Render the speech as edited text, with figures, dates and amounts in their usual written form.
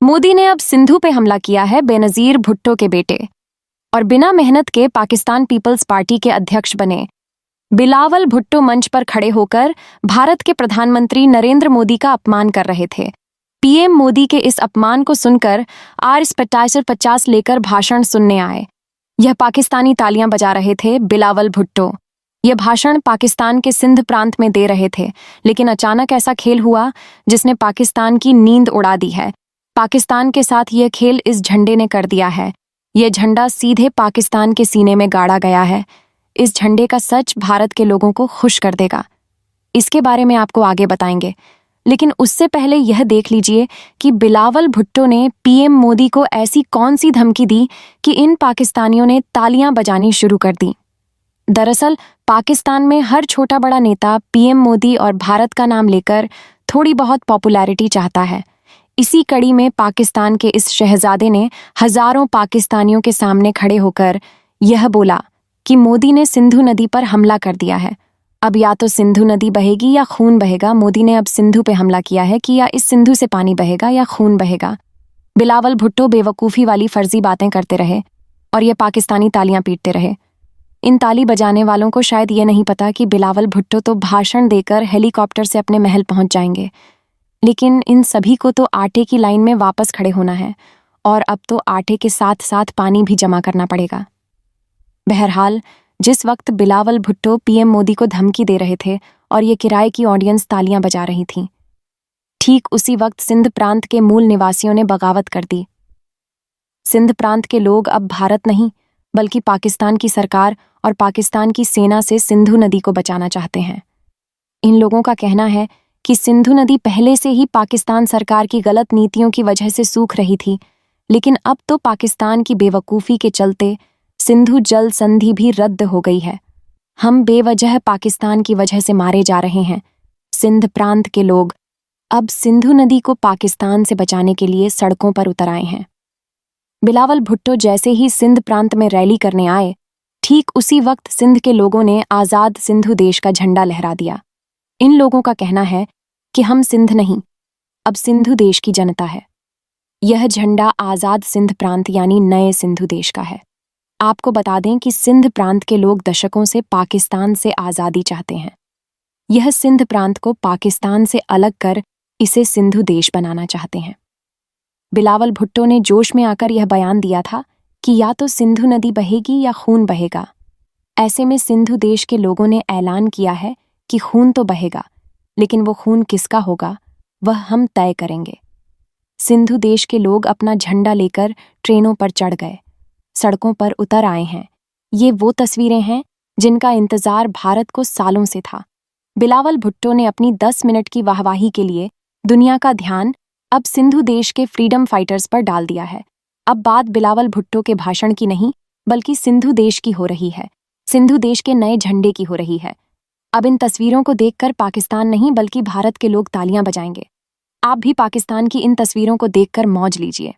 मोदी ने अब सिंधु पे हमला किया है बेनजीर भुट्टो के बेटे और बिना मेहनत के पाकिस्तान पीपल्स पार्टी के अध्यक्ष बने बिलावल भुट्टो मंच पर खड़े होकर भारत के प्रधानमंत्री नरेंद्र मोदी का अपमान कर रहे थे। पीएम मोदी के इस अपमान को सुनकर आर 50 लेकर भाषण सुनने आए। यह पाकिस्तानी तालियां बजा रहे थे। बिलावल भुट्टो यह भाषण पाकिस्तान के सिंध प्रांत में दे रहे थे, लेकिन अचानक ऐसा खेल हुआ जिसने पाकिस्तान की नींद उड़ा दी है। पाकिस्तान के साथ यह खेल इस झंडे ने कर दिया है। यह झंडा सीधे पाकिस्तान के सीने में गाड़ा गया है। इस झंडे का सच भारत के लोगों को खुश कर देगा। इसके बारे में आपको आगे बताएंगे, लेकिन उससे पहले यह देख लीजिए कि बिलावल भुट्टो ने पीएम मोदी को ऐसी कौन सी धमकी दी कि इन पाकिस्तानियों ने तालियां बजानी शुरू कर दी। दरअसल पाकिस्तान में हर छोटा बड़ा नेता पीएम मोदी और भारत का नाम लेकर थोड़ी बहुत पॉपुलैरिटी चाहता है। इसी कड़ी में पाकिस्तान के इस शहजादे ने हजारों पाकिस्तानियों के सामने खड़े होकर यह बोला कि मोदी ने सिंधु नदी पर हमला कर दिया है। अब या तो सिंधु नदी बहेगी या खून बहेगा। मोदी ने अब सिंधु पे हमला किया है कि या इस सिंधु से पानी बहेगा या खून बहेगा। बिलावल भुट्टो बेवकूफ़ी वाली फर्जी बातें करते रहे और ये पाकिस्तानी तालियां पीटते रहे। इन ताली बजाने वालों को शायद ये नहीं पता कि बिलावल भुट्टो तो भाषण देकर हेलीकॉप्टर से अपने महल पहुंच जाएंगे, लेकिन इन सभी को तो आटे की लाइन में वापस खड़े होना है और अब तो आटे के साथ साथ पानी भी जमा करना पड़ेगा। बहरहाल जिस वक्त बिलावल भुट्टो पीएम मोदी को धमकी दे रहे थे और ये किराए की ऑडियंस तालियां बजा रही थी, ठीक उसी वक्त सिंध प्रांत के मूल निवासियों ने बगावत कर दी। सिंध प्रांत के लोग अब भारत नहीं बल्कि पाकिस्तान की सरकार और पाकिस्तान की सेना से सिंधु नदी को बचाना चाहते हैं। इन लोगों का कहना है कि सिंधु नदी पहले से ही पाकिस्तान सरकार की गलत नीतियों की वजह से सूख रही थी, लेकिन अब तो पाकिस्तान की बेवकूफ़ी के चलते सिंधु जल संधि भी रद्द हो गई है। हम बेवजह पाकिस्तान की वजह से मारे जा रहे हैं। सिंध प्रांत के लोग अब सिंधु नदी को पाकिस्तान से बचाने के लिए सड़कों पर उतर आए हैं। बिलावल भुट्टो जैसे ही सिंध प्रांत में रैली करने आए, ठीक उसी वक्त सिंध के लोगों ने आज़ाद सिंधु देश का झंडा लहरा दिया। इन लोगों का कहना है कि हम सिंध नहीं, अब सिंधु देश की जनता है। यह झंडा आज़ाद सिंध प्रांत यानी नए सिंधु देश का है। आपको बता दें कि सिंध प्रांत के लोग दशकों से पाकिस्तान से आज़ादी चाहते हैं। यह सिंध प्रांत को पाकिस्तान से अलग कर इसे सिंधु देश बनाना चाहते हैं। बिलावल भुट्टो ने जोश में आकर यह बयान दिया था कि या तो सिंधु नदी बहेगी या खून बहेगा। ऐसे में सिंधु देश के लोगों ने ऐलान किया है कि खून तो बहेगा, लेकिन वो खून किसका होगा वह हम तय करेंगे। सिंधु देश के लोग अपना झंडा लेकर ट्रेनों पर चढ़ गए, सड़कों पर उतर आए हैं। ये वो तस्वीरें हैं जिनका इंतजार भारत को सालों से था। बिलावल भुट्टो ने अपनी 10 मिनट की वाहवाही के लिए दुनिया का ध्यान अब सिंधु देश के फ्रीडम फाइटर्स पर डाल दिया है। अब बात बिलावल भुट्टो के भाषण की नहीं बल्कि सिंधु देश की हो रही है, सिंधु देश के नए झंडे की हो रही है। अब इन तस्वीरों को देखकर पाकिस्तान नहीं बल्कि भारत के लोग तालियां बजाएंगे। आप भी पाकिस्तान की इन तस्वीरों को देखकर मौज लीजिए।